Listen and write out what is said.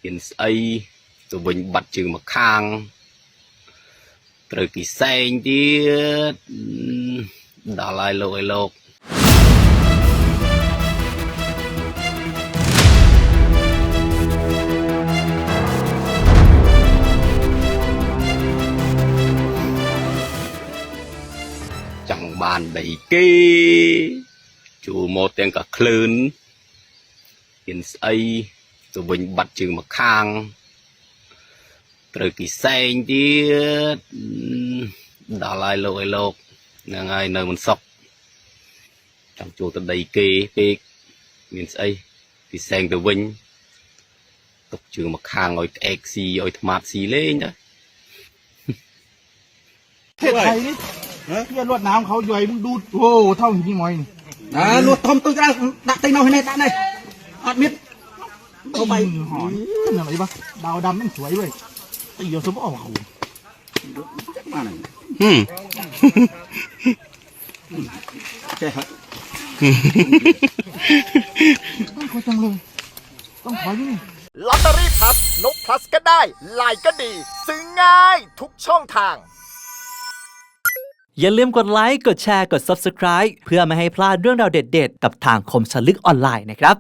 hiện ấy tụi mình bật chừng một khang rồi kỳ xanh tiết đã lại lội lộc chẳng bàn đầy kê chủ một tiếng cả khลื่n hiện ấy tụi mình bật chừng một khang rồi kỳ xanh tiết đã lại lội lộc là ngay nơi mình sọc trong chỗ tụi đầy kê kê hiện ấy kỳ xanh tụi mình tục chừng một khang ngồi ếch xì ngồi mát xì lên đó เทศไทยนี่เที่ยรวดน้ำเขาใหญ่มึงดูโอ้เท่าหินพี่มอยนี่รวดทอมตัวจะดักตีน้องให้ในตาในอดมิดเอาไปหอนอะไรปะดาวดำมันสวยเว้ยตีเดียวสมองเขาใช่ครับต้องขอจังเลยต้องขอยิ่ง ลอตเตอรี่พลัสนกพลัสก็ได้ไลน์ก็ดีซื้อง่ายทุกช่องทางอย่าลืมกดไลค์ กดแชร์ กด Subscribe เพื่อไม่ให้พลาดเรื่องราวเด็ดๆ กับทางคมสนลึกออนไลน์นะครับ